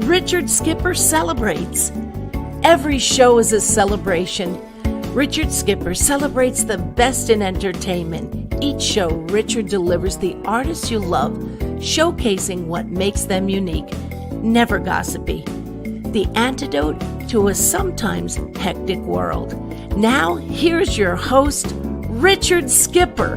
Richard Skipper celebrates. Every show is a celebration. Richard Skipper celebrates the best in entertainment. Each show, Richard delivers the artists you love, showcasing what makes them unique. Never gossipy. The antidote to a sometimes hectic world. Now, here's your host, Richard Skipper.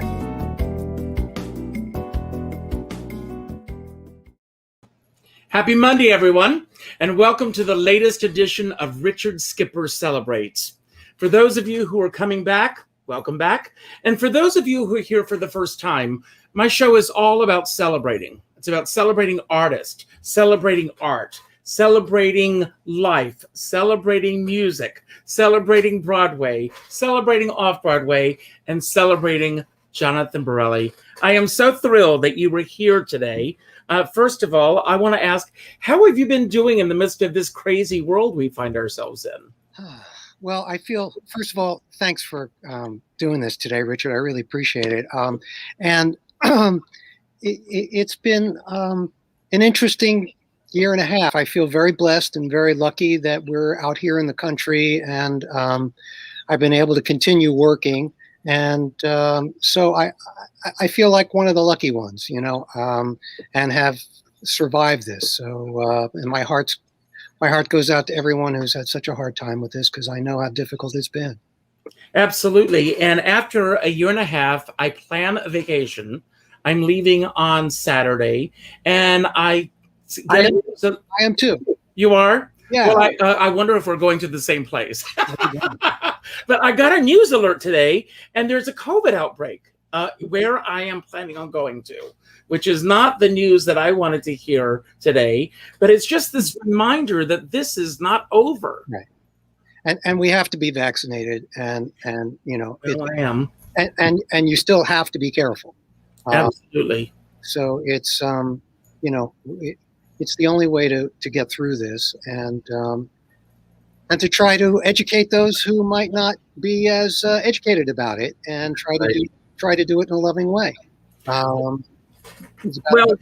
Happy Monday, everyone, and welcome to the latest edition of Richard Skipper Celebrates. For those of you who are coming back, welcome back. And for those of you who are here for the first time, my show is all about celebrating. It's about celebrating artists, celebrating art, celebrating life, celebrating music, celebrating Broadway, celebrating Off-Broadway, and celebrating Jonathan Brielle. I am so thrilled that you were here today. First of all, I want to ask, how have you been doing in the midst of this crazy world we find ourselves in? Well, I feel, first of all, thanks for doing this today, Richard. I really appreciate it. It's been an interesting year and a half. I feel very blessed and very lucky that we're out here in the country, and I've been able to continue working. And so I feel like one of the lucky ones, you know, and have survived this. So and my heart goes out to everyone who's had such a hard time with this, because I know how difficult it's been. Absolutely. And after a year and a half, I plan a vacation. I'm leaving on Saturday, and I am too. You are? Yeah. Well, I wonder if we're going to the same place. But I got a news alert today, and there's a COVID outbreak where I am planning on going to, which is not the news that I wanted to hear today, but it's just this reminder that this is not over. Right. And we have to be vaccinated, and you know, I am. And you still have to be careful. Absolutely. So it's you know, it's the only way to get through this, and to try to educate those who might not be as educated about it, and try to do it in a loving way. Well,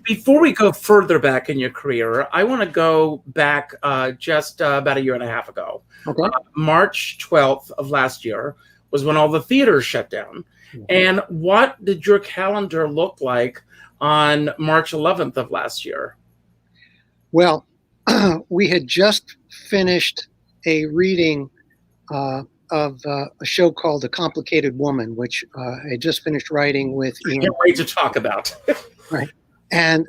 before we go further back in your career, I want to go back just about a year and a half ago. Okay. March 12th of last year was when all the theaters shut down. Mm-hmm. And what did your calendar look like on March 11th of last year? Well, we had just finished a reading of a show called A Complicated Woman, which I had just finished writing with Ian. Can't wait to talk about. Right. And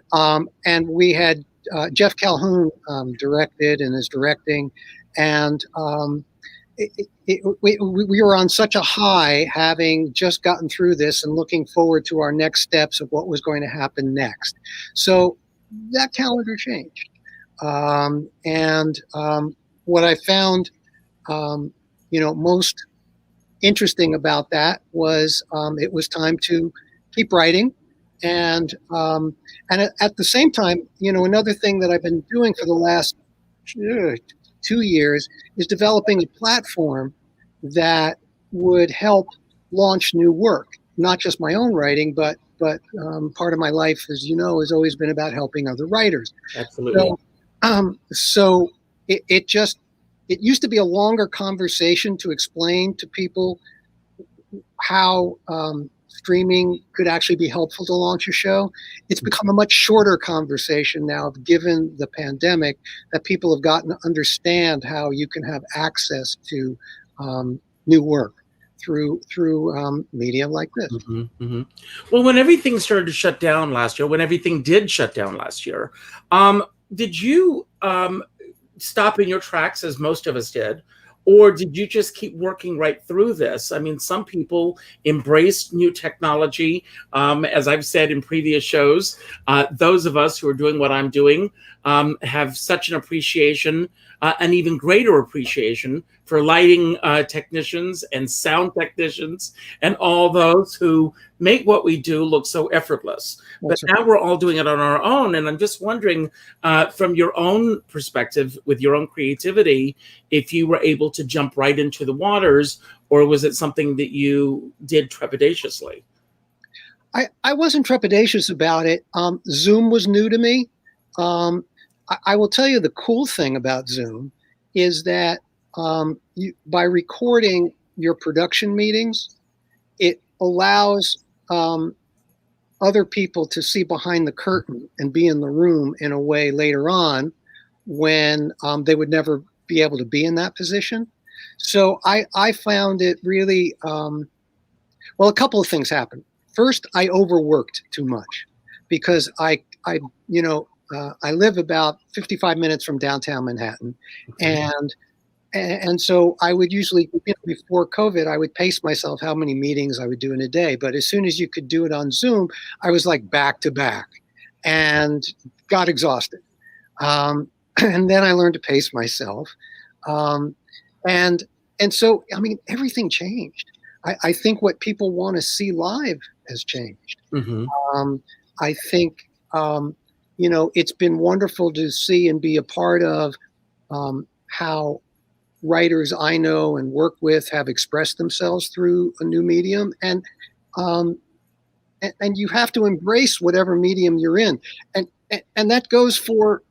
we had Jeff Calhoun directed and is directing, and we were on such a high, having just gotten through this and looking forward to our next steps of what was going to happen next. So that calendar changed. What I found, you know, most interesting about that was it was time to keep writing, and at the same time, you know, another thing that I've been doing for the last 2 years is developing a platform that would help launch new work, not just my own writing, but part of my life, as you know, has always been about helping other writers. Absolutely. So it used to be a longer conversation to explain to people how streaming could actually be helpful to launch a show. It's become a much shorter conversation now, given the pandemic, that people have gotten to understand how you can have access to new work through media like this. Mm-hmm, mm-hmm. Well, when everything started to shut down last year, when everything did shut down last year, did you stop in your tracks, as most of us did, Or did you just keep working right through this? I mean, some people embraced new technology. As I've said in previous shows, those of us who are doing what I'm doing have such an appreciation, an even greater appreciation for lighting technicians and sound technicians and all those who make what we do look so effortless. But now we're all doing it on our own. And I'm just wondering, from your own perspective, with your own creativity, if you were able to jump right into the waters, or was it something that you did trepidatiously? I wasn't trepidatious about it. Zoom was new to me. I will tell you the cool thing about Zoom is that by recording your production meetings, it allows other people to see behind the curtain and be in the room in a way later on when they would never be able to be in that position. So I found it really, well, a couple of things happened. First, I overworked too much because I live about 55 minutes from downtown Manhattan. And so I would usually, before COVID, I would pace myself how many meetings I would do in a day. But as soon as you could do it on Zoom, I was like back to back and got exhausted. And then I learned to pace myself. And so, I mean, everything changed. I think what people want to see live has changed. I think, it's been wonderful to see and be a part of how writers I know and work with have expressed themselves through a new medium. And you have to embrace whatever medium you're in. And that goes for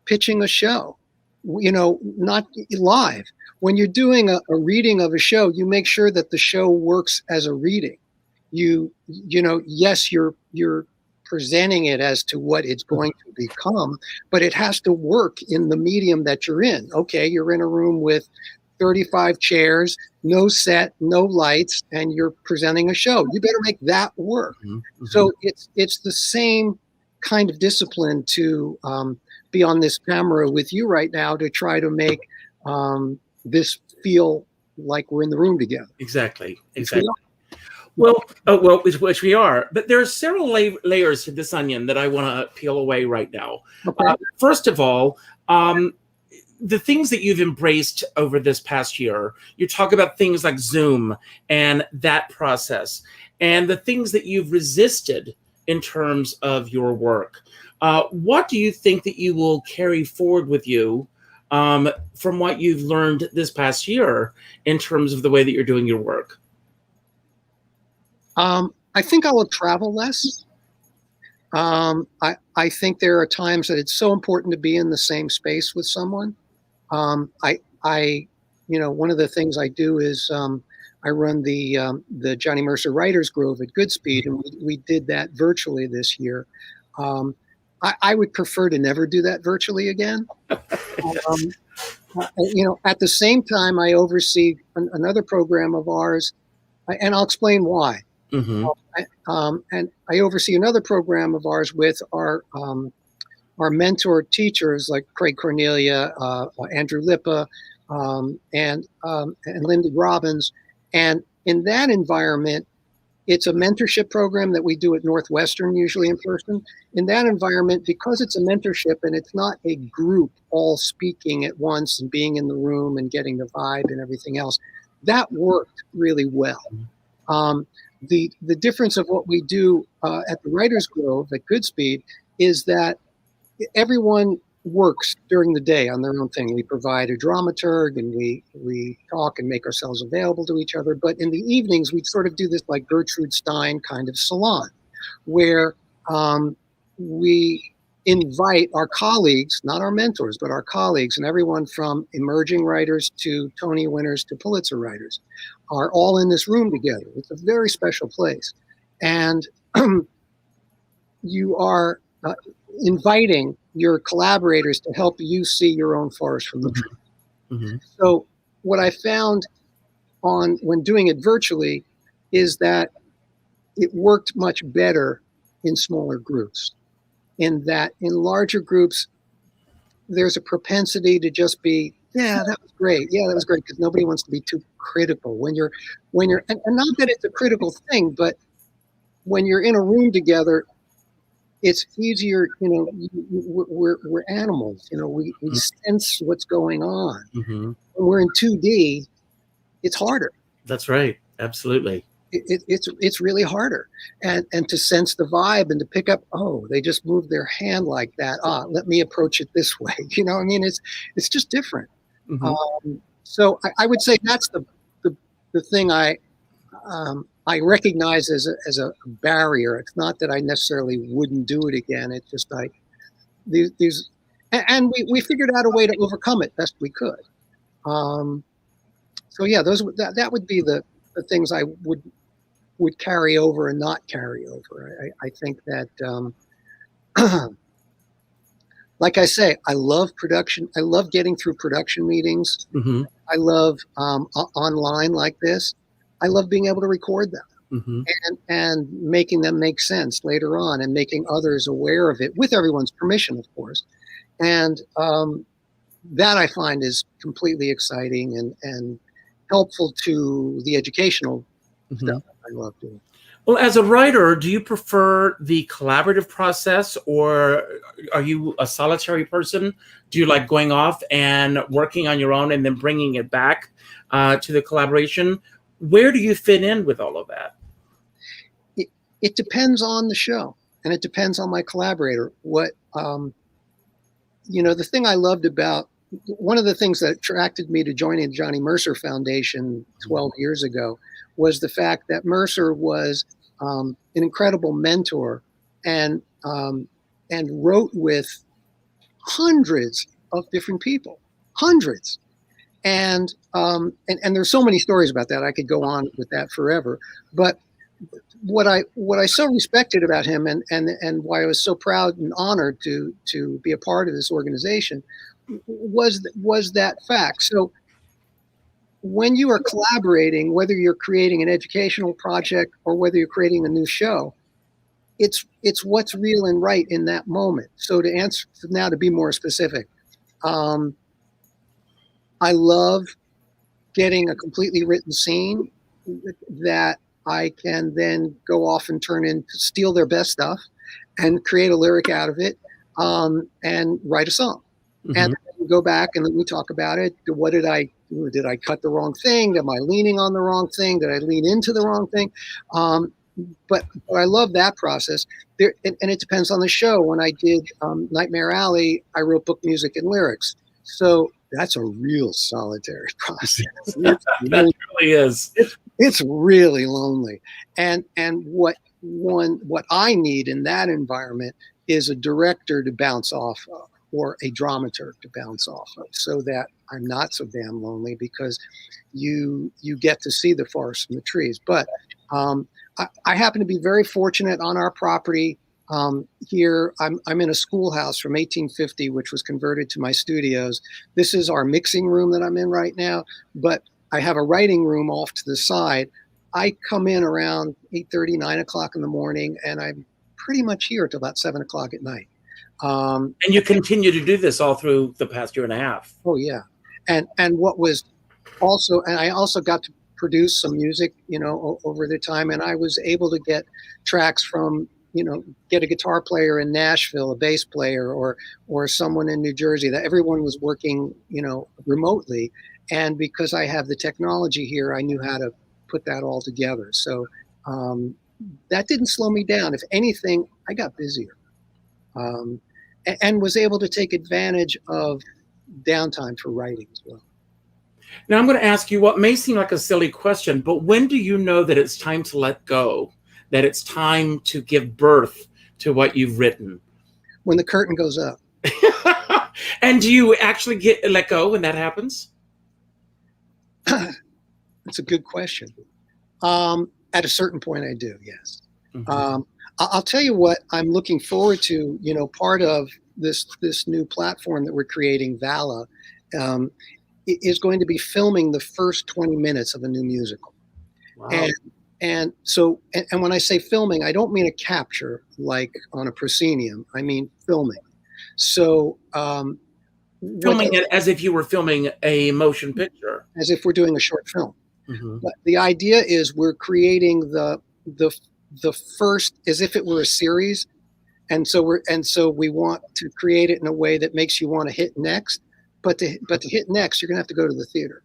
pitching a show, not live. When you're doing a reading of a show, you make sure that the show works as a reading. Yes, you're presenting it as to what it's going to become, but it has to work in the medium that you're in. Okay, you're in a room with 35 chairs, no set, no lights, and you're presenting a show. You better make that work. So it's the same kind of discipline to be on this camera with you right now to try to make this feel like we're in the room together. Exactly. Well, which we are. But there are several layers to this onion that I want to peel away right now. Okay. First of all, the things that you've embraced over this past year, you talk about things like Zoom and that process, and the things that you've resisted in terms of your work. What do you think that you will carry forward with you from what you've learned this past year in terms of the way that you're doing your work? I think I will travel less. I think there are times that it's so important to be in the same space with someone. One of the things I do is I run the Johnny Mercer Writers Grove at Goodspeed, and we did that virtually this year. I would prefer to never do that virtually again. At the same time, I oversee another program of ours, and I'll explain why. And I oversee another program of ours with our mentor teachers like Craig Cornelia, Andrew Lippa, and Lindy Robbins. And in that environment, it's a mentorship program that we do at Northwestern, usually in person. In that environment, because it's a mentorship and it's not a group all speaking at once and being in the room and getting the vibe and everything else, that worked really well. The difference of what we do at the Writers Grove at Goodspeed is that everyone works during the day on their own thing. We provide a dramaturg and we talk and make ourselves available to each other. But in the evenings, we sort of do this like Gertrude Stein kind of salon where we invite our colleagues, not our mentors, but our colleagues, and everyone from emerging writers to Tony winners to Pulitzer writers are all in this room together. It's a very special place. And you are inviting your collaborators to help you see your own forest from the tree. So what I found when doing it virtually is that it worked much better in smaller groups. In that in larger groups, there's a propensity to just be Yeah, that was great. Yeah, that was great because nobody wants to be too critical and not that it's a critical thing, but when you're in a room together, it's easier. We're animals. We sense what's going on. Mm-hmm. When we're in 2D, it's harder. That's right. Absolutely. It's really harder, and to sense the vibe and to pick up. Oh, they just moved their hand like that. Let me approach it this way. It's just different. Mm-hmm. So I would say that's the thing I recognize as a barrier. It's not that I necessarily wouldn't do it again. It's just these and we figured out a way to overcome it best we could. So yeah, that would be the things I would carry over and not carry over. I think that like I say, I love production. I love getting through production meetings. Mm-hmm. I love online like this. I love being able to record them. Mm-hmm. and making them make sense later on and making others aware of it with everyone's permission, of course. And that I find is completely exciting and helpful to the educational stuff I love doing. Well, as a writer, do you prefer the collaborative process, or are you a solitary person? Do you like going off and working on your own and then bringing it back to the collaboration? Where do you fit in with all of that? It depends on the show, and it depends on my collaborator. The thing I loved about one of the things that attracted me to joining the Johnny Mercer Foundation 12 years ago was the fact that Mercer was an incredible mentor and wrote with hundreds of different people, hundreds. And there's so many stories about that. I could go on with that forever. But what I so respected about him and why I was so proud and honored to be a part of this organization was that fact. So when you are collaborating, whether you're creating an educational project or whether you're creating a new show, it's what's real and right in that moment. So to be more specific, I love getting a completely written scene that I can then go off and steal their best stuff and create a lyric out of it and write a song. Mm-hmm. And then we go back and then we talk about it. What did I do? Did I cut the wrong thing? Am I leaning on the wrong thing? Did I lean into the wrong thing? But I love that process. And it depends on the show. When I did Nightmare Alley, I wrote book music and lyrics. So that's a real solitary process. That really is. It's really lonely. And what I need in that environment is a director to bounce off of, or a dramaturg to bounce off of, so that I'm not so damn lonely, because you get to see the forest from the trees. But I happen to be very fortunate on our property. Here, I'm in a schoolhouse from 1850, which was converted to my studios. This is our mixing room that I'm in right now, but I have a writing room off to the side. I come in around 8:30, 9 o'clock in the morning, and I'm pretty much here till about 7 o'clock at night. And you continue to do this all through the past year and a half. Oh yeah, and what was also, and I also got to produce some music, over the time, and I was able to get tracks from, get a guitar player in Nashville, a bass player, or someone in New Jersey. That everyone was working, remotely, and because I have the technology here, I knew how to put that all together. So that didn't slow me down. If anything, I got busier. And was able to take advantage of downtime for writing as well. Now, I'm going to ask you what may seem like a silly question, but when do you know that it's time to let go, that it's time to give birth to what you've written? When the curtain goes up. And do you actually let go when that happens? That's a good question. At a certain point, I do, yes. Mm-hmm. I'll tell you what I'm looking forward to. Part of this new platform that we're creating, Vala, is going to be filming the first 20 minutes of a new musical. Wow. And so when I say filming, I don't mean a capture like on a proscenium. I mean filming. So filming it as if you were filming a motion picture, as if we're doing a short film. Mm-hmm. But the idea is we're creating the first as if it were a series, and so we want to create it in a way that makes you want to hit next. But to hit next, you're going to have to go to the theater.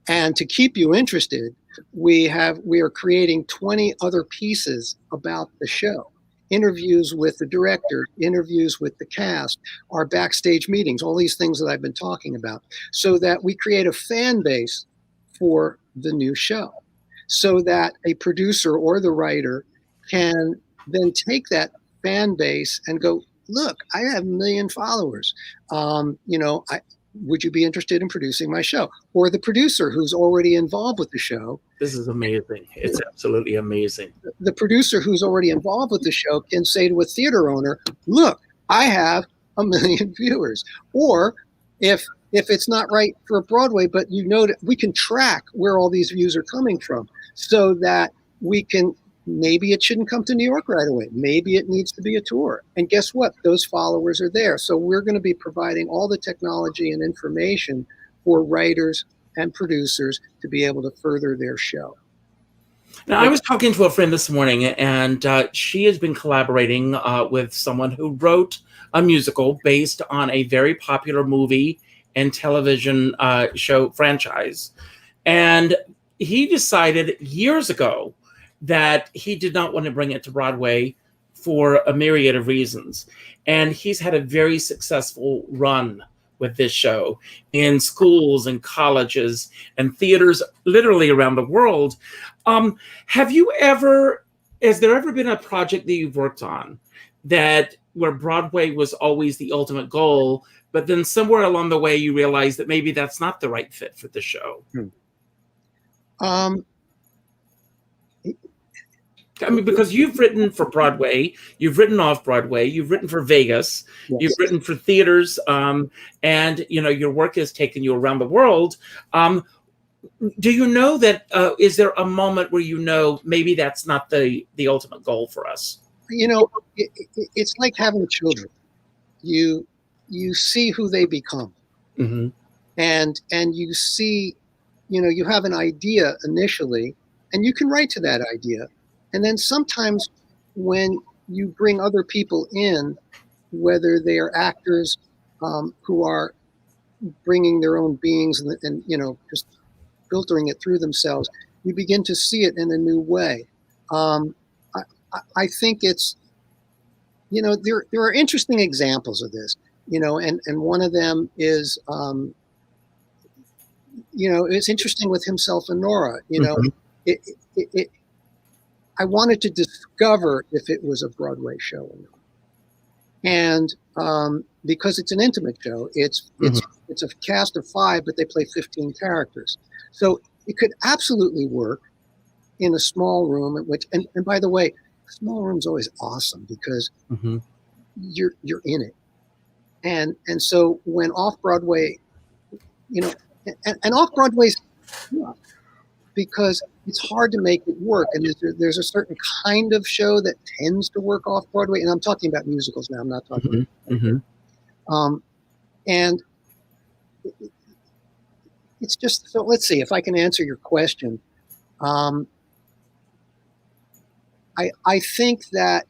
And to keep you interested, we are creating 20 other pieces about the show. Interviews with the director, interviews with the cast, our backstage meetings, all these things that I've been talking about, so that we create a fan base for the new show, so that a producer or the writer can then take that fan base and go, look, I have 1 million followers. Would you be interested in producing my show? Or the producer who's already involved with the show. This is amazing. It's absolutely amazing. The producer who's already involved with the show can say to a theater owner, look, I have 1 million viewers. Or if it's not right for Broadway, but that we can track where all these views are coming from, so that we can, maybe it shouldn't come to New York right away. Maybe it needs to be a tour. And guess what? Those followers are there. So we're going to be providing all the technology and information for writers and producers to be able to further their show. Now, I was talking to a friend this morning, and she has been collaborating with someone who wrote a musical based on a very popular movie and television show franchise. And he decided years ago that he did not want to bring it to Broadway for a myriad of reasons. And he's had a very successful run with this show in schools and colleges and theaters literally around the world. Has there ever been a project that you've worked on where Broadway was always the ultimate goal, but then somewhere along the way you realize that maybe that's not the right fit for the show? I mean, because you've written for Broadway, you've written Off-Broadway, you've written for Vegas, yes. You've written for theaters, and your work has taken you around the world. Do you know that? Is there a moment where maybe that's not the ultimate goal for us? It's like having children. You see who they become, mm-hmm. and you see, you have an idea initially, and you can write to that idea. And then sometimes when you bring other people in, whether they are actors who are bringing their own beings and just filtering it through themselves, you begin to see it in a new way. I think it's, there are interesting examples of this, and one of them is, it's interesting with Himself and Nora, mm-hmm. I wanted to discover if it was a Broadway show or not. And because it's an intimate show, it's a cast of 5, but they play 15 characters. So it could absolutely work in a small room, and by the way, a small room's always awesome because mm-hmm. you're in it. And so when Off-Broadway, and Off-Broadway's because it's hard to make it work. And there's a certain kind of show that tends to work Off-Broadway. And I'm talking about musicals now. I'm not talking mm-hmm. about and it's just, so let's see if I can answer your question. I think that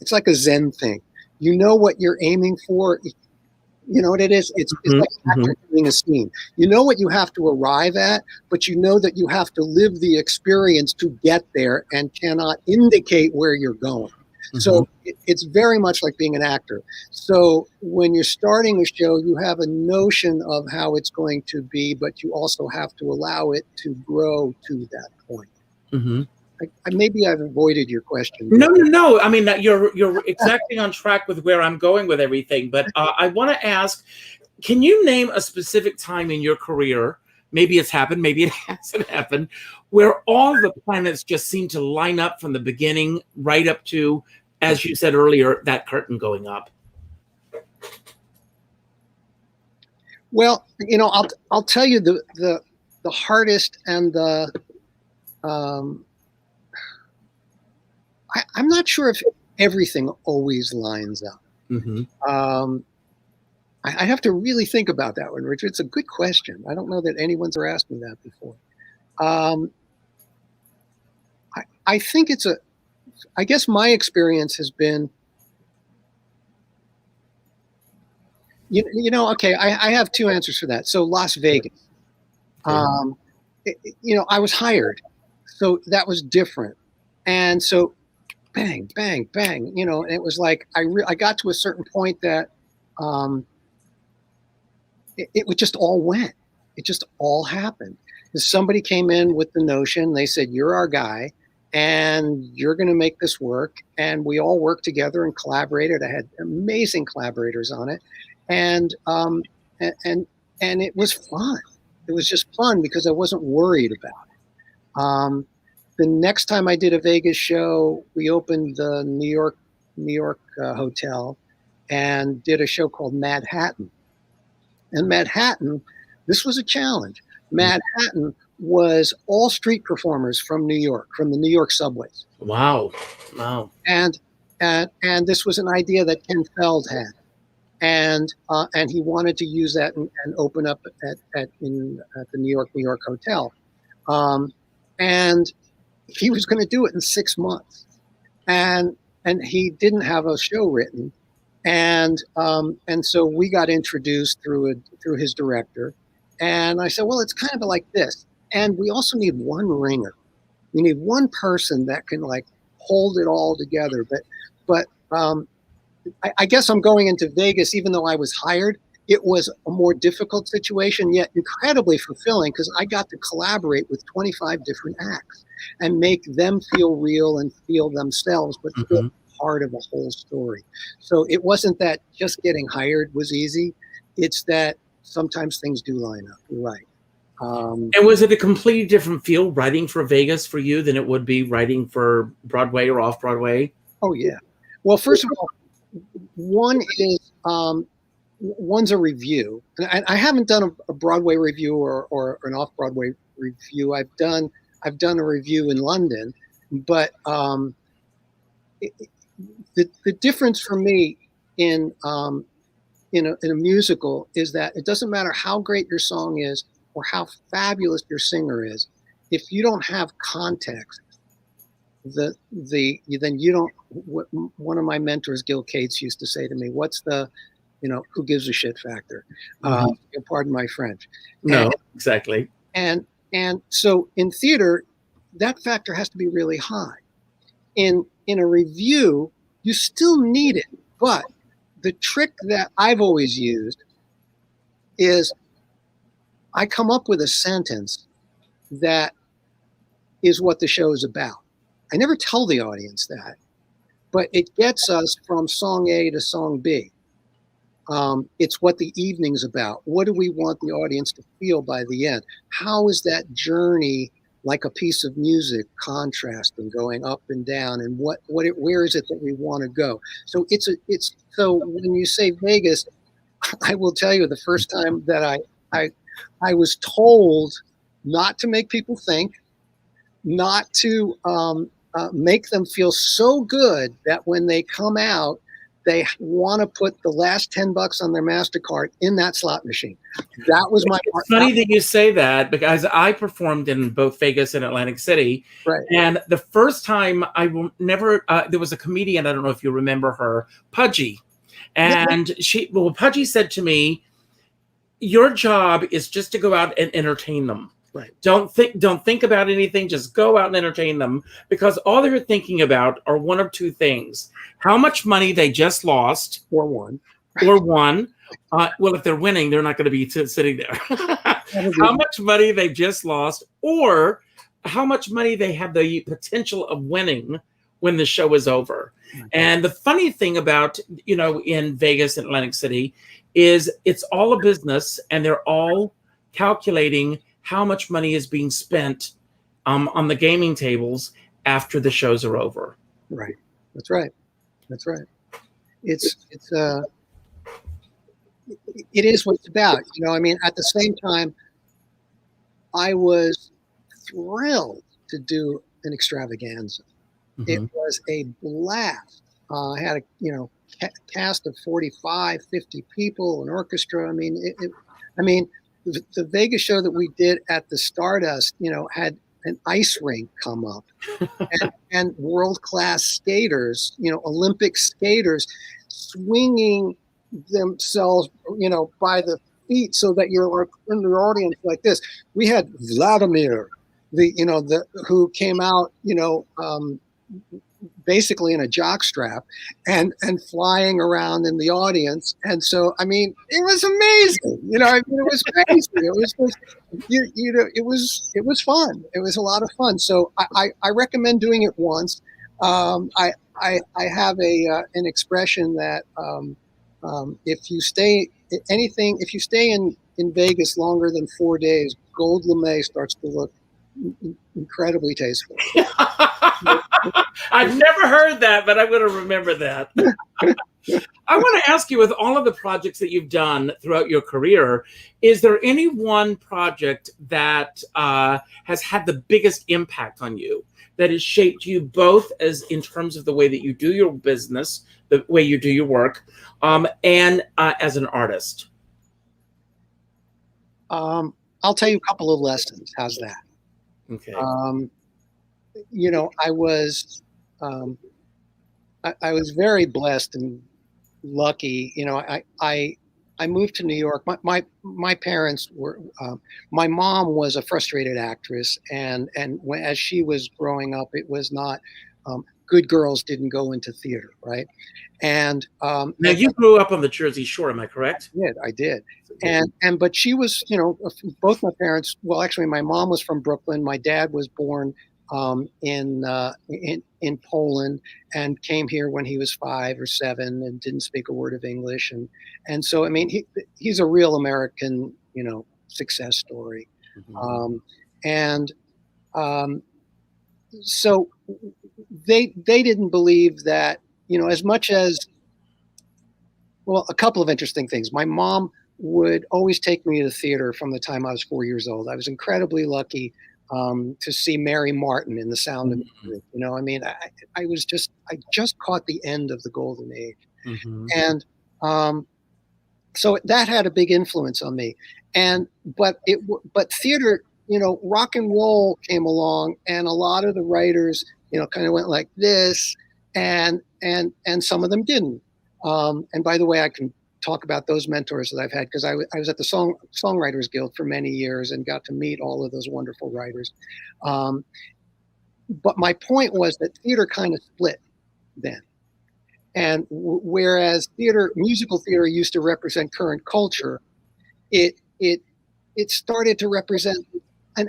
it's like a Zen thing. You know what you're aiming for. You know what it is? It's mm-hmm. like an actor doing a scene. You know what you have to arrive at, but you know that you have to live the experience to get there and cannot indicate where you're going. Mm-hmm. So it's very much like being an actor. So when you're starting a show, you have a notion of how it's going to be, but you also have to allow it to grow to that point. Mm-hmm. Maybe I've avoided your question. No. I mean, you're exactly on track with where I'm going with everything. But I want to ask, can you name a specific time in your career, maybe it's happened, maybe it hasn't happened, where all the planets just seem to line up from the beginning right up to, as you said earlier, that curtain going up? Well, I'll tell you the hardest and the I'm not sure if everything always lines up. I have to really think about that one, Richard. It's a good question. I don't know that anyone's ever asked me that before. I think I guess my experience has been, okay, I have two answers for that. So Las Vegas, I was hired, so that was different. And so bang, bang, bang, and it was like, I got to a certain point that it just all went. It just all happened. Somebody came in with the notion, they said, you're our guy and you're going to make this work. And we all worked together and collaborated. I had amazing collaborators on it. And it was fun. It was just fun because I wasn't worried about it. The next time I did a Vegas show, we opened the New York hotel and did a show called MadHattan. And MadHattan, this was a challenge. MadHattan was all street performers from New York, from the New York subways. Wow. And this was an idea that Ken Feld had. And he wanted to use that and open up at the New York hotel. And he was going to do it in 6 months. And he didn't have a show written. And so we got introduced through his director. And I said, well, it's kind of like this. And we also need one ringer. We need one person that can like hold it all together. But I guess I'm going into Vegas, even though I was hired, it was a more difficult situation, yet incredibly fulfilling because I got to collaborate with 25 different acts and make them feel real and feel themselves, but feel part of a whole story. So it wasn't that just getting hired was easy. It's that sometimes things do line up. You're right. And was it a completely different feel writing for Vegas for you than it would be writing for Broadway or Off-Broadway? Oh, yeah. Well, first of all, one's a review. And I haven't done a Broadway review or an Off-Broadway review. I've done a review in London, but the difference for me in a musical is that it doesn't matter how great your song is or how fabulous your singer is. If you don't have context, then you don't. One of my mentors, Gil Cates, used to say to me, "What's the, who gives a shit factor?" Pardon my French. No, exactly. And so in theater, that factor has to be really high. In a review, you still need it, but the trick that I've always used is I come up with a sentence that is what the show is about. I never tell the audience that, but it gets us from song A to song B. It's what the evening's about. What do we want the audience to feel by the end? How is that journey like a piece of music contrasting, going up and down, and where is it that we want to go? So so when you say Vegas, I will tell you the first time that I was told not to make people think, not to make them feel so good that when they come out, they want to put the last $10 on their MasterCard in that slot machine. That was my part. It's funny that you say that because I performed in both Vegas and Atlantic City. Right. And the first time I will never, there was a comedian, I don't know if you remember her, Pudgy. And Pudgy said to me, your job is just to go out and entertain them. Right. Don't think about anything. Just go out and entertain them, because all they're thinking about are one of two things: how much money they just lost, or won. Well, if they're winning, they're not going to be sitting there. How much money they just lost, or how much money they have the potential of winning when the show is over. Okay. And the funny thing about, in Vegas and Atlantic City is it's all a business, and they're all calculating how much money is being spent on the gaming tables after the shows are over. Right. That's right. It is what it's about. At the same time, I was thrilled to do an extravaganza. It was a blast. I had cast of 45, 50 people, an orchestra. I mean, the Vegas show that we did at the Stardust, had an ice rink come up and world-class skaters, Olympic skaters swinging themselves, by the feet so that you're in the audience like this. We had Vladimir, who came out, basically in a jockstrap and flying around in the audience. And so, I mean, it was amazing. It was crazy. It was just, it was fun. It was a lot of fun. So I recommend doing it once. I have an expression that if you stay in Vegas longer than 4 days, gold lame starts to look incredibly tasteful. I've never heard that, but I'm going to remember that. I want to ask you, with all of the projects that you've done throughout your career, is there any one project that has had the biggest impact on you, that has shaped you both as in terms of the way that you do your business, the way you do your work, and as an artist? I'll tell you a couple of lessons. How's that? Okay. I was very blessed and lucky. I moved to New York. My parents were. My mom was a frustrated actress, and as she was growing up, it was not. Good girls didn't go into theater, right? And now you grew up on the Jersey Shore, am I correct? I did. But she was, both my parents. Well, actually, my mom was from Brooklyn. My dad was born in Poland and came here when he was 5 or 7 and didn't speak a word of English. And so, I mean, he's a real American, success story. Mm-hmm. So they didn't believe that, as much as, well, a couple of interesting things. My mom would always take me to the theater from the time I was 4 years old. I was incredibly lucky to see Mary Martin in The Sound of Music. I mean, I just caught the end of the golden age. Mm-hmm. And so that had a big influence on me. But theater, rock and roll came along, and a lot of the writers, kind of went like this, and some of them didn't. And by the way, I can talk about those mentors that I've had, because I was at the Songwriters Guild for many years and got to meet all of those wonderful writers. But my point was that theater kind of split then. And whereas musical theater used to represent current culture, it started to represent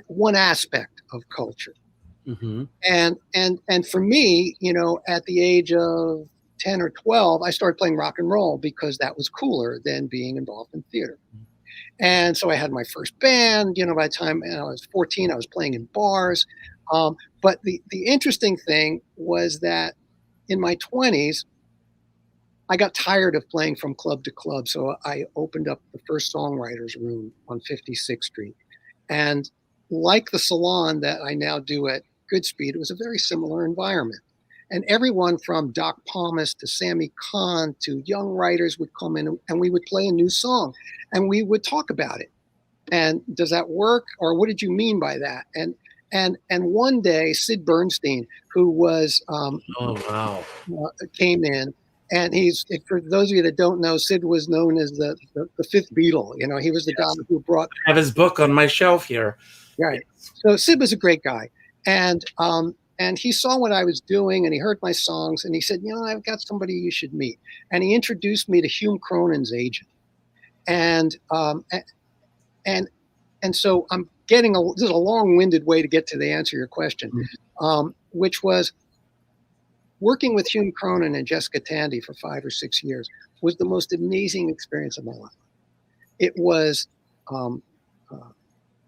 one aspect of culture. Mm-hmm. And for me, at the age of 10 or 12, I started playing rock and roll because that was cooler than being involved in theater. And so I had my first band, by the time I was 14, I was playing in bars. But the interesting thing was that in my 20s, I got tired of playing from club to club. So I opened up the first songwriters room on 56th Street. And like the salon that I now do at Goodspeed, it was a very similar environment. And everyone from Doc Pomus to Sammy Kahn to young writers would come in, and we would play a new song and we would talk about it. And does that work? Or what did you mean by that? And one day, Sid Bernstein, who was, came in, and for those of you that don't know, Sid was known as the fifth Beatle. He was the guy who brought. I have his book on my shelf here. Right. So Sid was a great guy. And he saw what I was doing, and he heard my songs, and he said, I've got somebody you should meet. And he introduced me to Hume Cronyn's agent. And so I'm getting this is a long-winded way to get to the answer to your question, which was working with Hume Cronyn and Jessica Tandy for 5 or 6 years was the most amazing experience of my life. It was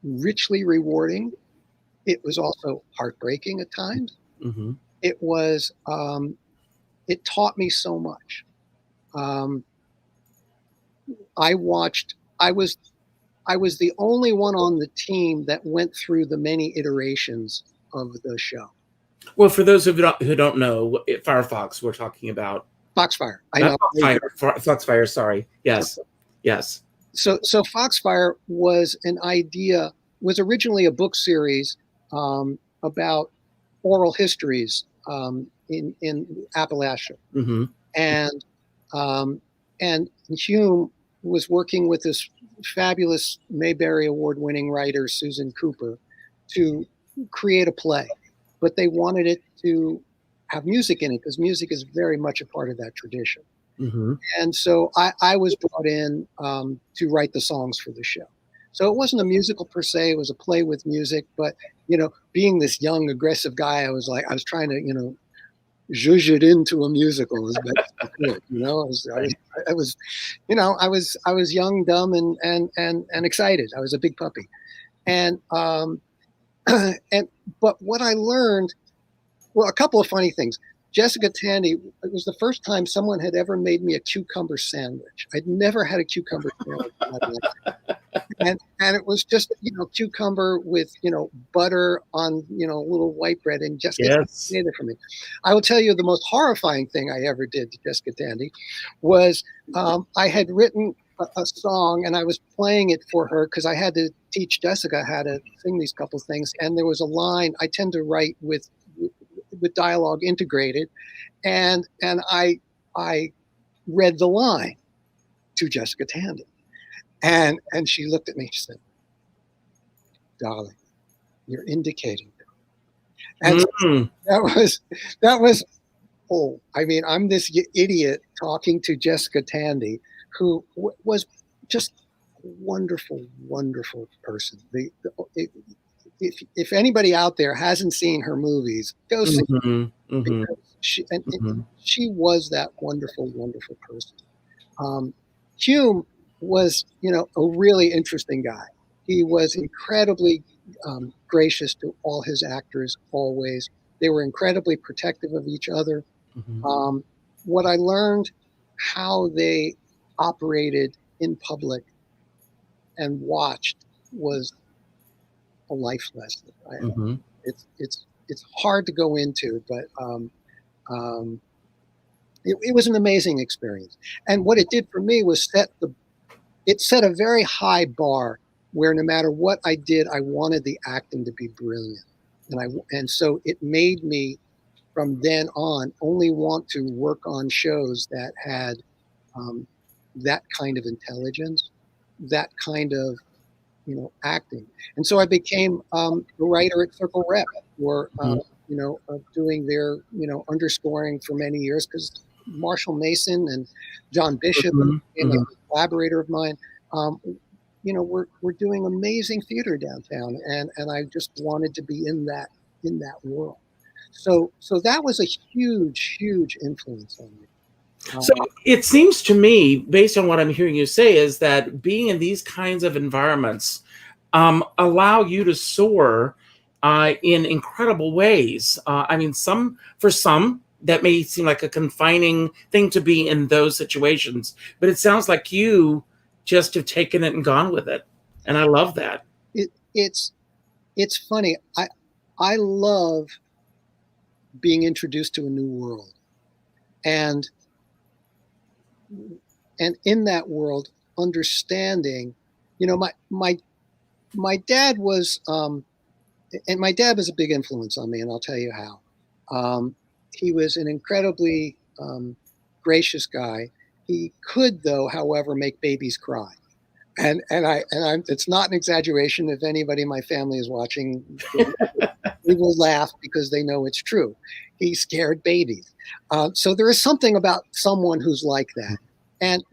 richly rewarding. It was also heartbreaking at times. Mm-hmm. It was, it taught me so much. I was the only one on the team that went through the many iterations of the show. Well, for those who don't know, Firefox, we're talking about Foxfire. I know. Foxfire, sorry. Yes. Yes. So Foxfire was originally a book series about oral histories in Appalachia. Mm-hmm. And Hume was working with this fabulous Mayberry Award-winning writer, Susan Cooper, to create a play. But they wanted it to have music in it because music is very much a part of that tradition. Mm-hmm. And so I was brought in to write the songs for the show. So it wasn't a musical per se, it was a play with music. But, being this young, aggressive guy, I was trying to, zhuzh it into a musical as best I could. I was young, dumb, and excited. I was a big puppy. And but what I learned, a couple of funny things. Jessica Tandy, it was the first time someone had ever made me a cucumber sandwich. I'd never had a cucumber sandwich. And it was just, cucumber with, butter on, little white bread, and Jessica made it for me. I will tell you the most horrifying thing I ever did to Jessica Tandy was I had written a song and I was playing it for her because I had to teach Jessica how to sing these couple things. And there was a line I tend to write with dialogue integrated, and I read the line to Jessica Tandy, and she looked at me. She said, "Darling, you're indicating." And that was. Oh, I mean, I'm this idiot talking to Jessica Tandy, who was just a wonderful, wonderful person. If anybody out there hasn't seen her movies, go see them, because she was that wonderful, wonderful person. Hume was, a really interesting guy. He was incredibly gracious to all his actors, always. They were incredibly protective of each other. Mm-hmm. What I learned, how they operated in public and watched, was a life lesson. It's hard to go into, but it was an amazing experience. And what it did for me was set a very high bar where no matter what I did, I wanted the acting to be brilliant. And so it made me, from then on, only want to work on shows that had that kind of intelligence, that kind of acting. And so I became a writer at Circle Rep, or doing their underscoring for many years, because Marshall Mason and John Bishop, and a collaborator of mine, we're doing amazing theater downtown, and I just wanted to be in that world. So that was a huge, huge influence on me. So it seems to me, based on what I'm hearing you say, is that being in these kinds of environments allow you to soar in incredible ways. I mean, for some, that may seem like a confining thing to be in those situations, but it sounds like you just have taken it and gone with it. And I love that. It's funny. I love being introduced to a new world. And in that world, understanding, my dad was, and my dad was a big influence on me, and I'll tell you how. He was an incredibly gracious guy. He could, though, however, make babies cry. And it's not an exaggeration. If anybody in my family is watching, they will laugh because they know it's true. He scared babies. So there is something about someone who's like that. And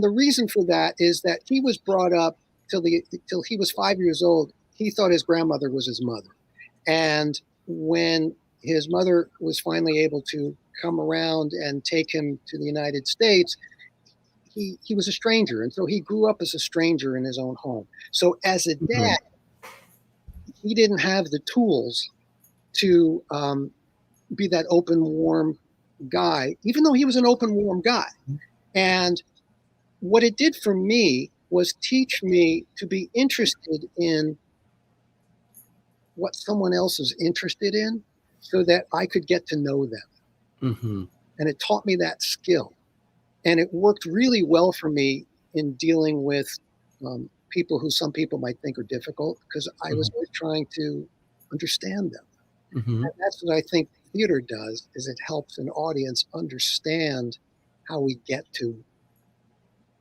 the reason for that is that he was brought up till he was 5 years old. He thought his grandmother was his mother. And when his mother was finally able to come around and take him to the United States, he was a stranger. And so he grew up as a stranger in his own home. So as a dad, he didn't have the tools to be that open, warm guy, even though he was an open, warm guy. And what it did for me was teach me to be interested in what someone else is interested in, so that I could get to know them. and it taught me that skill. And it worked really well for me in dealing with people who some people might think are difficult, because I was always trying to understand them. Mm-hmm. And that's what I think theater does, is it helps an audience understand how we get to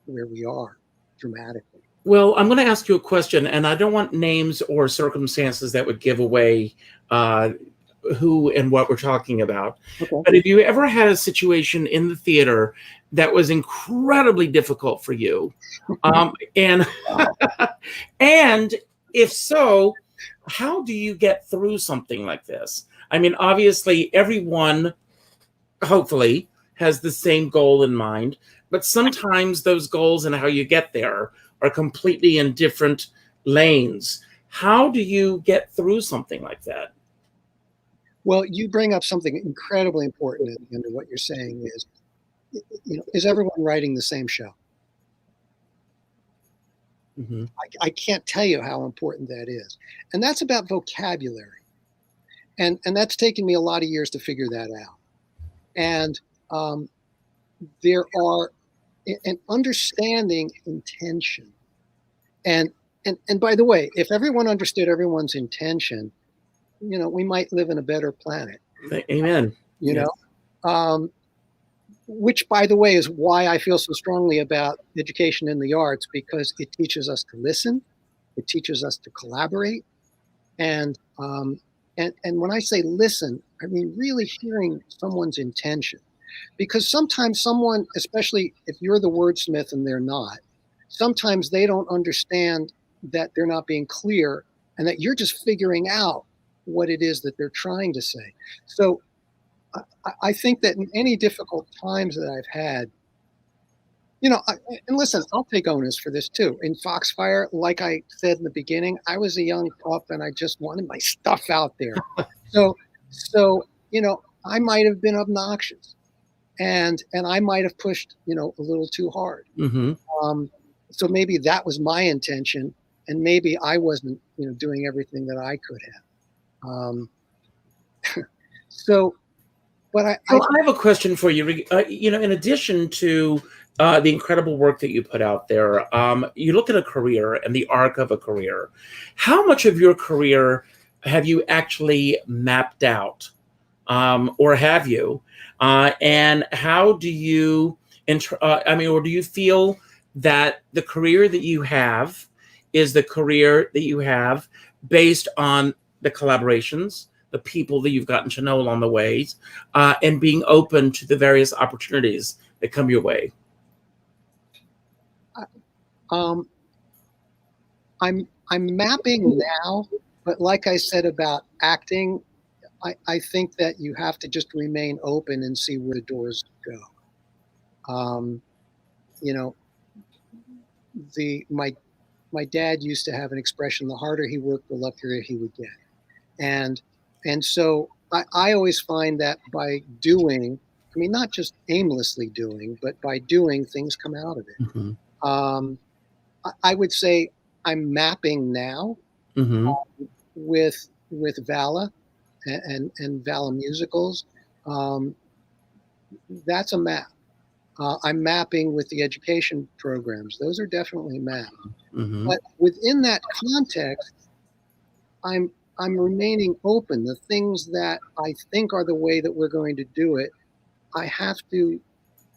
where we are dramatically. Well, I'm going to ask you a question, and I don't want names or circumstances that would give away who and what we're talking about. Okay. But have you ever had a situation in the theater that was incredibly difficult for you? And and if so, how do you get through something like this? I mean, obviously, everyone, hopefully, has the same goal in mind, but sometimes those goals and how you get there are completely in different lanes. How do you get through something like that? Well, you bring up something incredibly important at the end of what you're saying is, is everyone writing the same show? Mm-hmm. I can't tell you how important that is. And that's about vocabulary. And that's taken me a lot of years to figure that out. And there are an understanding intention. And by the way, if everyone understood everyone's intention, we might live in a better planet. Amen. You know, which, by the way, is why I feel so strongly about education in the arts, because it teaches us to listen, it teaches us to collaborate, and when I say listen, I mean really hearing someone's intention, because sometimes someone, especially if you're the wordsmith and they're not, sometimes they don't understand that they're not being clear and that you're just figuring out what it is that they're trying to say. So I think that in any difficult times that I've had, and listen, I'll take onus for this too. In Foxfire, like I said in the beginning, I was a young pup and I just wanted my stuff out there. So I might have been obnoxious, and I might have pushed, a little too hard. Mm-hmm. So maybe that was my intention, and maybe I wasn't, doing everything that I could have. But I have a question for you. In addition to the incredible work that you put out there, you look at a career and the arc of a career. How much of your career have you actually mapped out, or have you? And how do you, or do you feel that the career that you have is the career that you have based on the collaborations, the people that you've gotten to know along the way, and being open to the various opportunities that come your way? I'm mapping now, but like I said about acting, I think that you have to just remain open and see where the doors go. My dad used to have an expression: the harder he worked, the luckier he would get. And so I always find that by doing, not just aimlessly doing, but by doing, things come out of it. Mm-hmm. I would say I'm mapping now with Vala and Vala musicals. That's a map. I'm mapping with the education programs. Those are definitely mapped. Mm-hmm. But within that context, I'm remaining open. The things that I think are the way that we're going to do it, I have to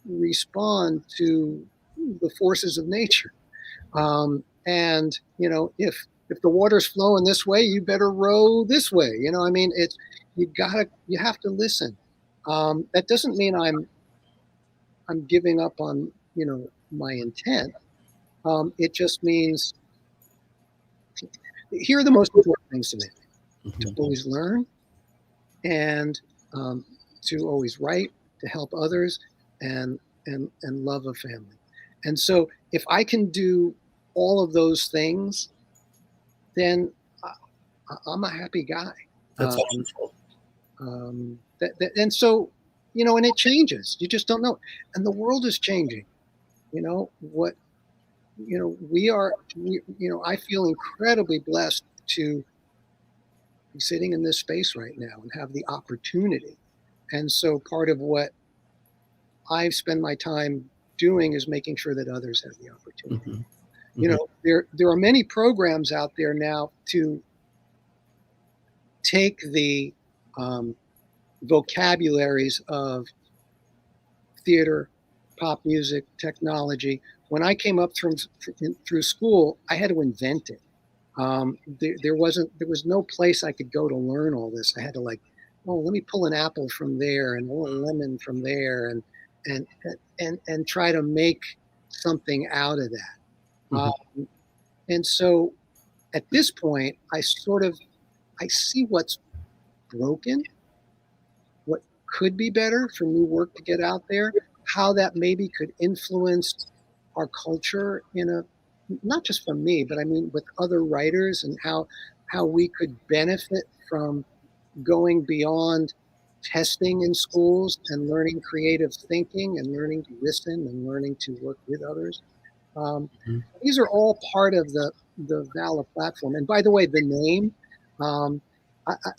respond to the forces of nature. And if the water's flowing this way, you better row this way. It's you have to listen. That doesn't mean I'm giving up on my intent. It just means, here are the most important things to me: to always learn, and to always write, to help others, and love a family. And so if I can do all of those things, then I'm a happy guy. That's wonderful. And so, and it changes. You just don't know. And the world is changing. I feel incredibly blessed to be sitting in this space right now and have the opportunity. And so part of what I spend my time doing is making sure that others have the opportunity. Mm-hmm. You know, there are many programs out there now to take the vocabularies of theater, pop music, technology. When I came up through school, I had to invent it. There was no place I could go to learn all this. I had to like, oh, let me pull an apple from there and a lemon from there, and try to make something out of that. Mm-hmm. And so, at this point, I see what's broken, what could be better for new work to get out there, how that maybe could influence our culture not just from me, but I mean with other writers, and how we could benefit from going beyond testing in schools and learning creative thinking and learning to listen and learning to work with others. These are all part of the VALA platform. And by the way, the name,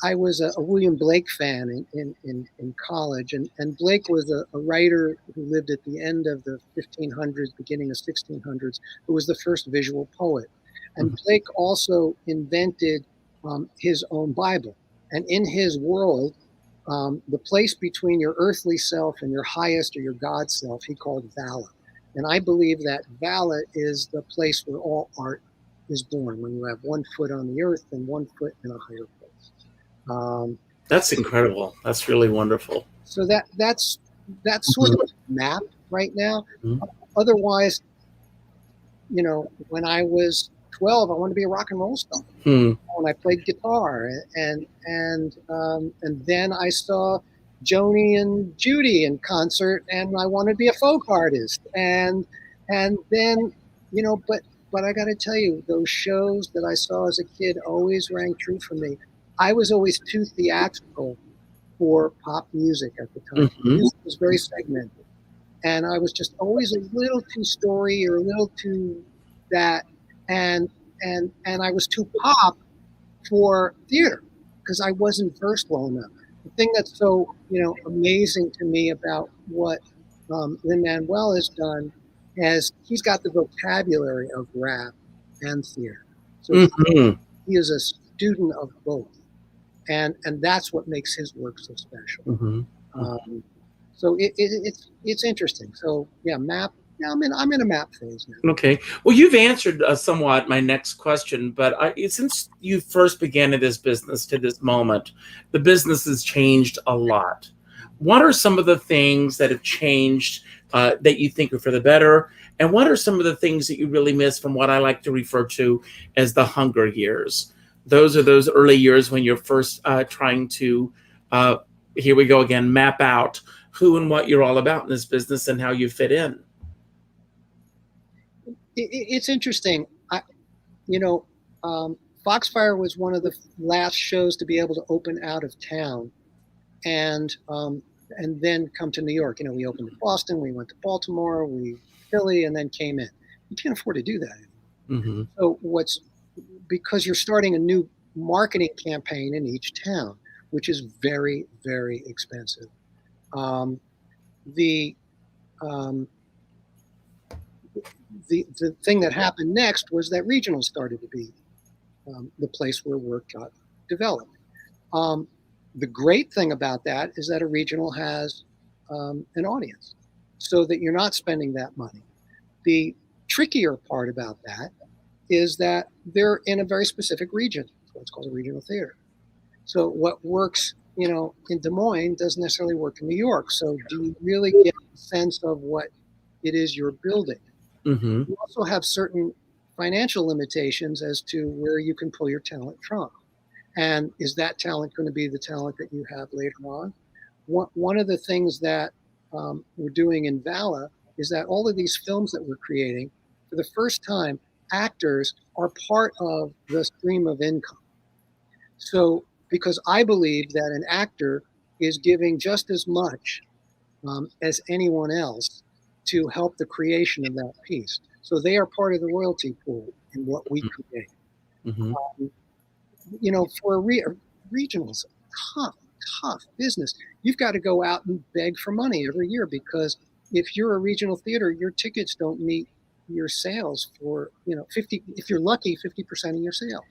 I was a William Blake fan in college, and Blake was a writer who lived at the end of the 1500s, beginning of 1600s, who was the first visual poet. And Blake also invented his own Bible. And in his world, the place between your earthly self and your highest or your God self, he called Vala. And I believe that Vala is the place where all art is born, when you have one foot on the earth and one foot in a higher place. That's incredible. That's really wonderful. So that's sort of a map right now. Mm-hmm. Otherwise, you know, when I was 12, I wanted to be a rock and roll star. Mm. When I played guitar, and then I saw Joni and Judy in concert, and I wanted to be a folk artist. And then, you know, but I got to tell you, those shows that I saw as a kid always rang true for me. I was always too theatrical for pop music at the time. Mm-hmm. Music was very segmented, and I was just always a little too story or a little too that, and I was too pop for theater because I wasn't versed well enough. The thing that's so, you know, amazing to me about what Lin-Manuel has done is he's got the vocabulary of rap and theater. So he is a student of both, and that's what makes his work so special. Mm-hmm. So it's interesting. So yeah, map. Yeah, I'm in a map phase now. Okay. Well, you've answered somewhat my next question, but since you first began in this business to this moment, the business has changed a lot. What are some of the things that have changed that you think are for the better? And what are some of the things that you really miss from what I like to refer to as the hunger years? Those are those early years when you're first trying to, here we go again, map out who and what you're all about in this business and how you fit in. It's interesting. Foxfire was one of the last shows to be able to open out of town, and then come to New York. You know, we opened in Boston, we went to Baltimore, Philly, and then came in. You can't afford to do that anymore. Mm-hmm. So because you're starting a new marketing campaign in each town, which is very, very expensive. The thing that happened next was that regional started to be the place where work got developed. The great thing about that is that a regional has an audience, so that you're not spending that money. The trickier part about that is that they're in a very specific region. That's what's called a regional theater. So what works, you know, in Des Moines doesn't necessarily work in New York. So do you really get a sense of what it is you're building? Mm-hmm. You also have certain financial limitations as to where you can pull your talent from. And is that talent going to be the talent that you have later on? One of the things that we're doing in VALA is that all of these films that we're creating, for the first time, actors are part of the stream of income. So, because I believe that an actor is giving just as much as anyone else to help the creation of that piece. So they are part of the royalty pool in what we create. Mm-hmm. You know, for regionals, tough business. You've got to go out and beg for money every year because if you're a regional theater, your tickets don't meet your sales for, 50, if you're lucky, 50% of your sales.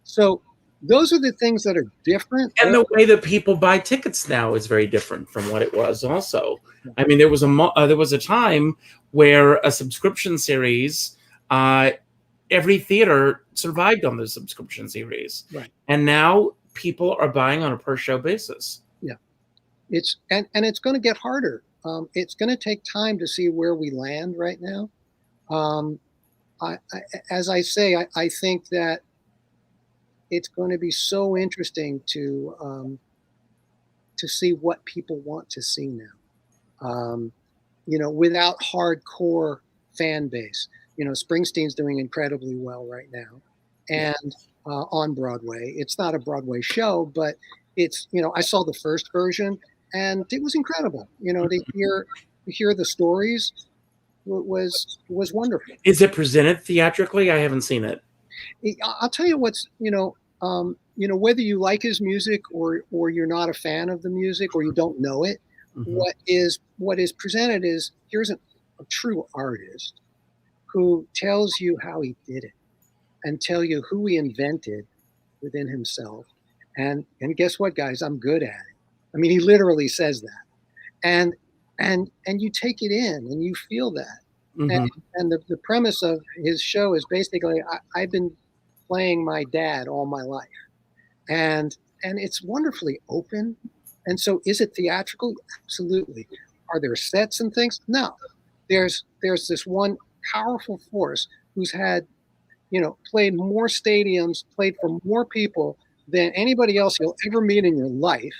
So those are the things that are different. And the way that people buy tickets now is very different from what it was also. I mean, there was a time where a subscription series, every theater survived on the subscription series. Right. And now people are buying on a per show basis. Yeah. It's going to get harder. It's going to take time to see where we land right now. As I say, I think that it's going to be so interesting to see what people want to see now. Without hardcore fan base. Springsteen's doing incredibly well right now, and on Broadway. It's not a Broadway show, but it's, I saw the first version, and it was incredible. To hear the stories was wonderful. Is it presented theatrically? I haven't seen it. I'll tell you what's, whether you like his music or you're not a fan of the music or you don't know it, what is presented is, here's a true artist who tells you how he did it and tell you who he invented within himself. And guess what, guys? I'm good at it. I mean, he literally says that. And you take it in and you feel that. And the premise of his show is basically, I've been playing my dad all my life. And it's wonderfully open. And so is it theatrical? Absolutely. Are there sets and things? No. There's this one powerful force who's had, played more stadiums, played for more people than anybody else you'll ever meet in your life.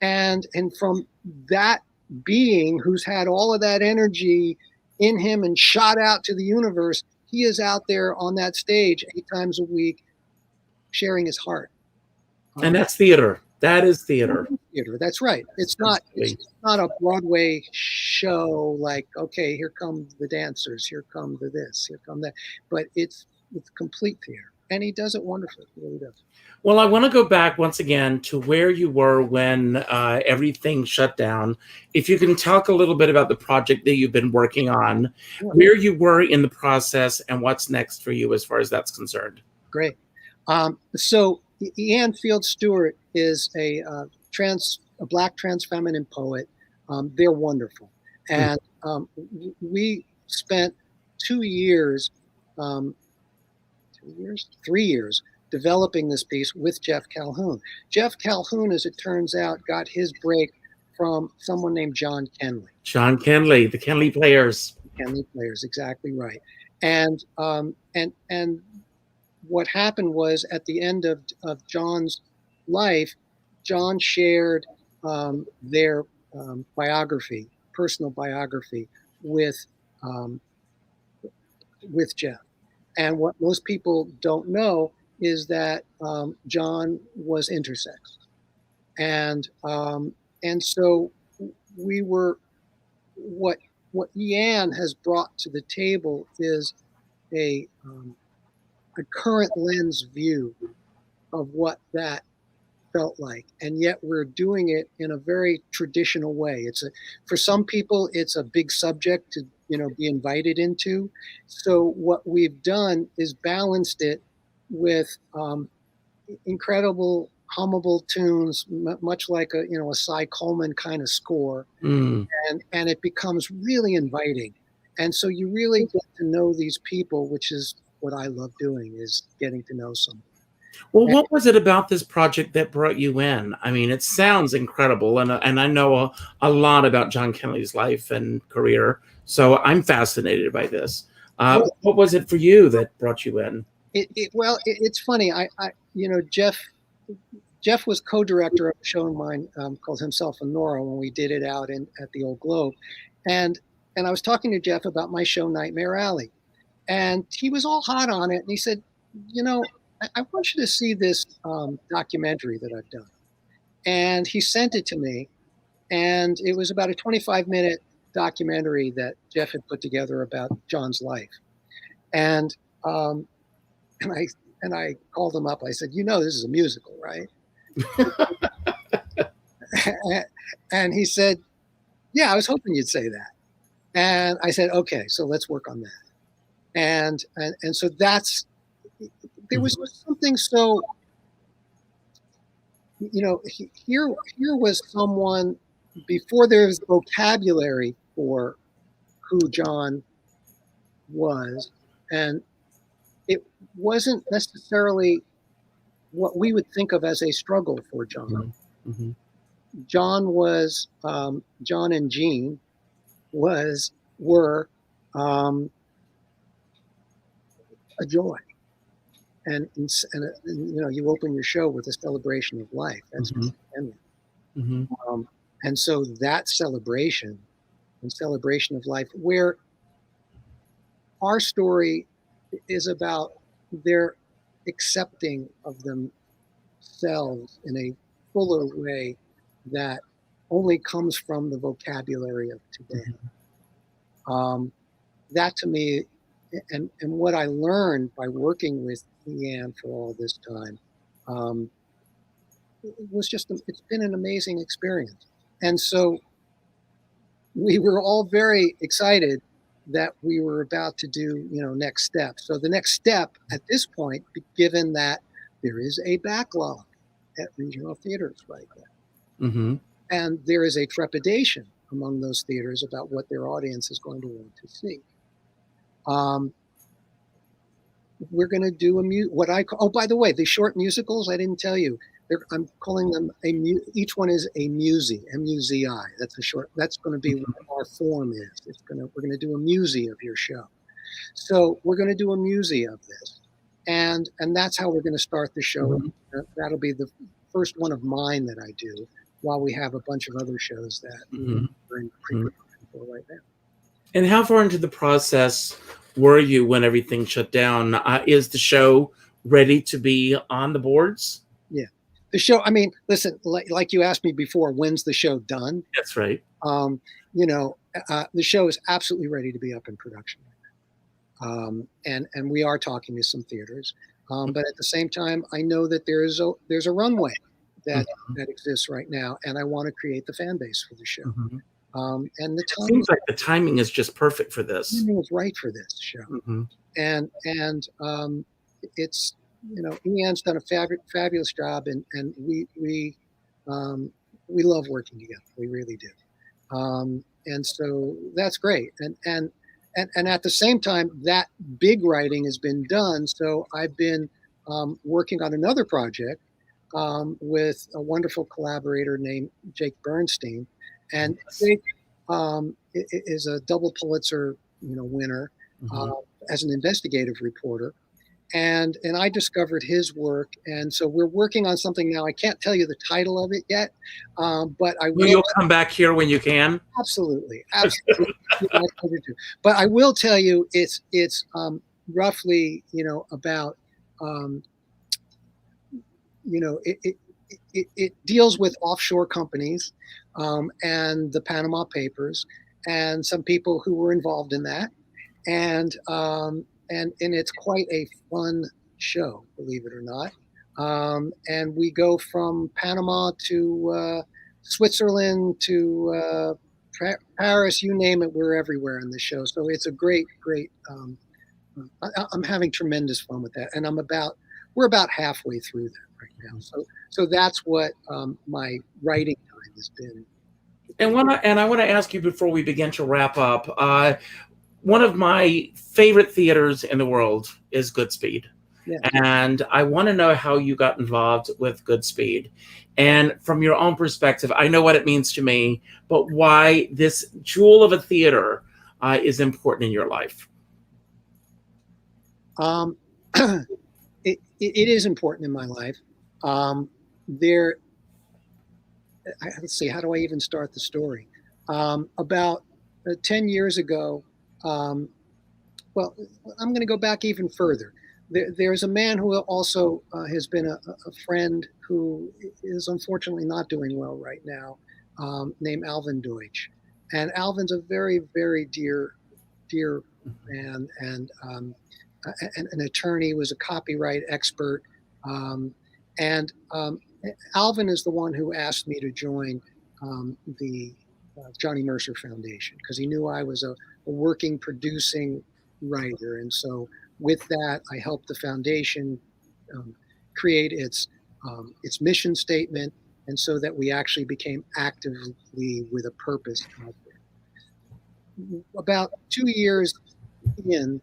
And from that being who's had all of that energy in him and shot out to the universe, he is out there on that stage 8 times a week sharing his heart. And that's theater. That is theater. Theater. That's right. It's not a Broadway show like, okay, here come the dancers, here come the this, here come that. But it's complete theater. And he does it wonderfully. He really does. Well, I want to go back once again to where you were when everything shut down. If you can talk a little bit about the project that you've been working on, where you were in the process, and what's next for you as far as that's concerned. Great. So Ian Field Stewart is a Black trans feminine poet. They're wonderful. And we spent 3 years developing this piece with Jeff Calhoun. Jeff Calhoun, as it turns out, got his break from someone named John Kenley. John Kenley, the Kenley Players. Kenley Players, exactly right. And what happened was, at the end of John's life, John shared their personal biography with Jeff. And what most people don't know is that John was intersex, and so we were what Ian has brought to the table is a current lens view of what that felt like, and yet we're doing it in a very traditional way. For some people, it's a big subject to be invited into. So what we've done is balanced it with incredible hummable tunes, much like a Cy Coleman kind of score, and it becomes really inviting. And so you really get to know these people, which is what I love doing, is getting to know someone. Well, what was it about this project that brought you in? I mean, it sounds incredible, and I know a lot about John Kenley's life and career, so I'm fascinated by this. What was it for you that brought you in? It's funny. Jeff was co-director of a show of mine called Himself and Nora when we did it out at the Old Globe, and I was talking to Jeff about my show Nightmare Alley, and he was all hot on it, and he said, I want you to see this documentary that I've done. And he sent it to me, and it was about a 25-minute documentary that Jeff had put together about John's life. And I called him up. I said, this is a musical, right? And he said, yeah, I was hoping you'd say that. And I said, okay, so let's work on that. And so that's, there was something so, here was someone, before there was vocabulary for who John was, and it wasn't necessarily what we would think of as a struggle for John. Mm-hmm. John was, John and Jean were a joy. And you open your show with a celebration of life. That's and so that celebration of life, where our story is about their accepting of themselves in a fuller way that only comes from the vocabulary of today. That to me, and what I learned by working with Leanne for all this time, it was just, it's been an amazing experience. And so we were all very excited that we were about to do, next step. So the next step at this point, given that there is a backlog at regional theaters right now, and there is a trepidation among those theaters about what their audience is going to want to see. We're going to do what I call, oh, by the way, the short musicals, I didn't tell you. I'm calling them each one is a musi, M-U-Z-I. That's going to be what our form is. We're going to do a musi of your show. So we're going to do a musi of this. And that's how we're going to start the show. That'll be the first one of mine that I do, while we have a bunch of other shows that we're in pre-production for right now. And how far into the process were you when everything shut down? Is the show ready to be on the boards? Yeah. The show, I mean, listen, like you asked me before, when's the show done? That's right. The show is absolutely ready to be up in production right now. And we are talking to some theaters. But at the same time, I know that there's a runway that exists right now, and I want to create the fan base for the show. And the timing, seems like the timing is just perfect for this. The timing is right for this show. And it's, Leanne's done a fabulous job, and we love working together. We really do. And so that's great. And at the same time, that big writing has been done. So I've been working on another project with a wonderful collaborator named Jake Bernstein. And Jake is a double Pulitzer, winner as an investigative reporter. And I discovered his work, and so we're working on something now. I can't tell you the title of it yet, but I will. You'll come back here when you can. Absolutely. But I will tell you, it's roughly, about, it deals with offshore companies and the Panama Papers and some people who were involved in that, and it's quite a fun show, believe it or not. And we go from Panama to Switzerland to Paris, you name it, we're everywhere in the show. So it's a great. I'm having tremendous fun with that, and we're about halfway through that right now. So that's what my writing time has been. And I want to ask you before we begin to wrap up. One of my favorite theaters in the world is Goodspeed. Yeah. And I want to know how you got involved with Goodspeed. And from your own perspective, I know what it means to me, but why this jewel of a theater is important in your life. It is important in my life. Let's see, how do I even start the story? About 10 years ago, well, I'm going to go back even further. There's a man who also has been a friend who is unfortunately not doing well right now, named Alvin Deutsch. And Alvin's a very, very dear man, and an attorney, was a copyright expert. And Alvin is the one who asked me to join the Johnny Mercer Foundation, because he knew I was a working, producing writer. And so with that, I helped the foundation create its mission statement, and so that we actually became actively with a purpose out there. About 2 years in,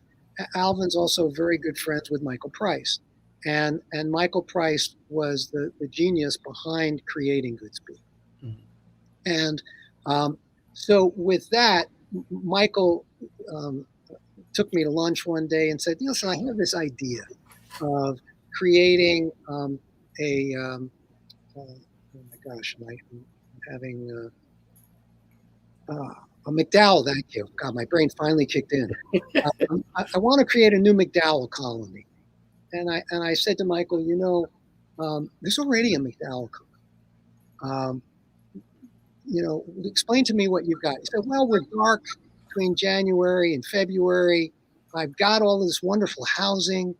Alvin's also very good friends with Michael Price. And Michael Price was the genius behind creating Goodspeed. Mm-hmm. And so with that, Michael took me to lunch one day and said, listen, I have this idea of creating oh my gosh, I'm having a MacDowell, thank you. God, my brain finally kicked in. I want to create a new MacDowell colony. And I said to Michael, there's already a MacDowell colony. Explain to me what you've got. He said, well, we're dark between January and February. I've got all this wonderful housing.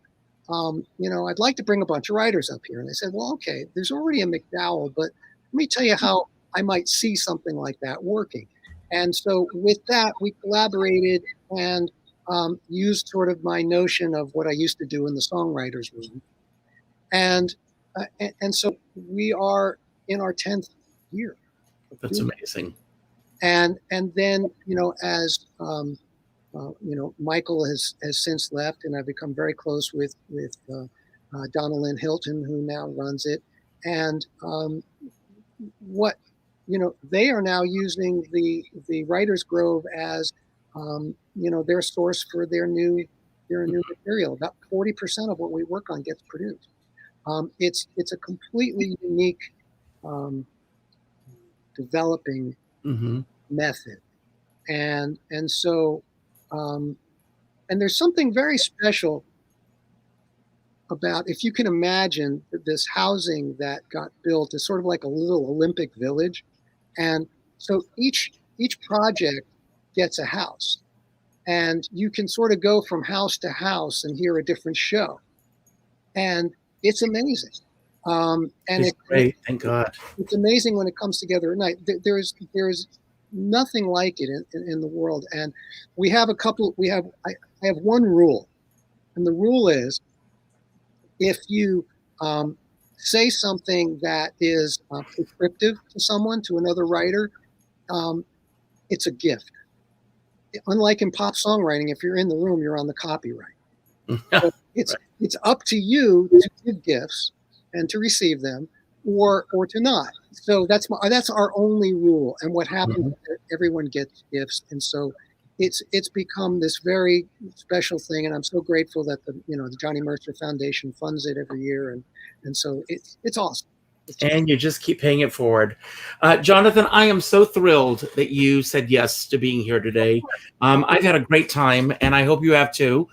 I'd like to bring a bunch of writers up here. And I said, well, okay, there's already a MacDowell, but let me tell you how I might see something like that working. And so with that, we collaborated and used sort of my notion of what I used to do in the songwriters room. And so we are in our 10th year. That's amazing. And then, as Michael has since left, and I've become very close with Donna Lynn Hilton, who now runs it. And they are now using the Writers Grove as their source for their new material. About 40% of what we work on gets produced. It's a completely unique developing method, and so there's something very special about, if you can imagine, this housing that got built is sort of like a little Olympic village, and so each project gets a house, and you can sort of go from house to house and hear a different show, and it's amazing. And it's great, thank God. It's amazing when it comes together at night. There's nothing like it in the world. And I have one rule, and the rule is, if you say something that is prescriptive to someone, to another writer, it's a gift. Unlike in pop songwriting, if you're in the room, you're on the copyright. So it's up to you to give gifts and to receive them, or to not. So that's our only rule. And what happens is that everyone gets gifts, and so it's become this very special thing. And I'm so grateful that the Johnny Mercer Foundation funds it every year, and so it's awesome. And you just keep paying it forward. Jonathan, I am so thrilled that you said yes to being here today. I've had a great time, and I hope you have too.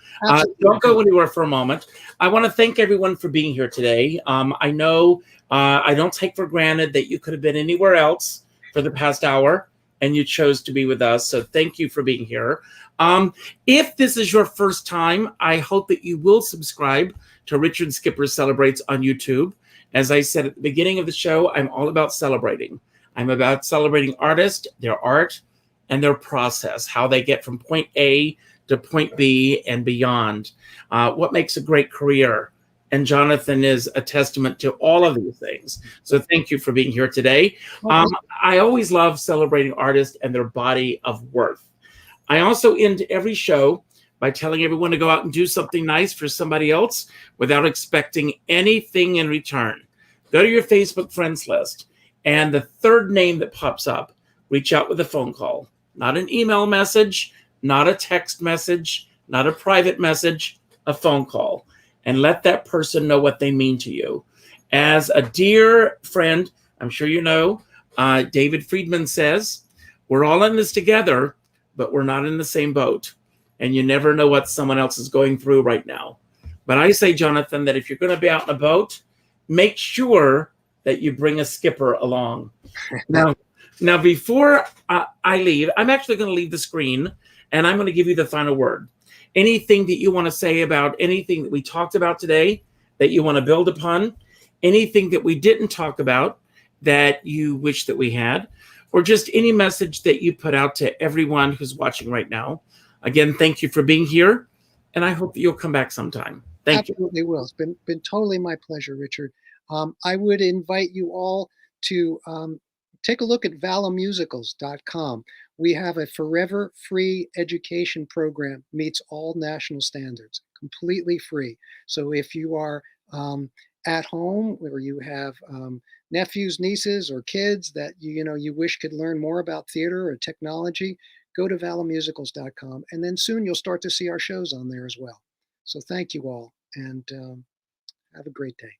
Don't go anywhere for a moment. I want to thank everyone for being here today. I know I don't take for granted that you could have been anywhere else for the past hour, and you chose to be with us. So thank you for being here. If this is your first time, I hope that you will subscribe to Richard Skipper Celebrates on YouTube. As I said at the beginning of the show, I'm all about celebrating. I'm about celebrating artists, their art, and their process, how they get from point A to point B and beyond. What makes a great career? And Jonathan is a testament to all of these things. So thank you for being here today. I always love celebrating artists and their body of worth. I also end every show by telling everyone to go out and do something nice for somebody else without expecting anything in return. Go to your Facebook friends list, and the third name that pops up, reach out with a phone call. Not an email message, not a text message, not a private message, a phone call. And let that person know what they mean to you. As a dear friend, I'm sure you know, David Friedman says, we're all in this together, but we're not in the same boat. And you never know what someone else is going through right now. But I say, Jonathan, that if you're going to be out in a boat, make sure that you bring a skipper along. Now before I leave, I'm actually going to leave the screen, and I'm going to give you the final word. Anything that you want to say about anything that we talked about today that you want to build upon, anything that we didn't talk about that you wish that we had, or just any message that you put out to everyone who's watching right now. Again, thank you for being here, and I hope that you'll come back sometime. Thank you. Absolutely will. It's been totally my pleasure, Richard. I would invite you all to take a look at valamusicals.com. We have a forever free education program, meets all national standards, completely free. So if you are at home or you have nephews, nieces, or kids that you wish could learn more about theater or technology, go to valamusicals.com, and then soon you'll start to see our shows on there as well. So thank you all, and have a great day.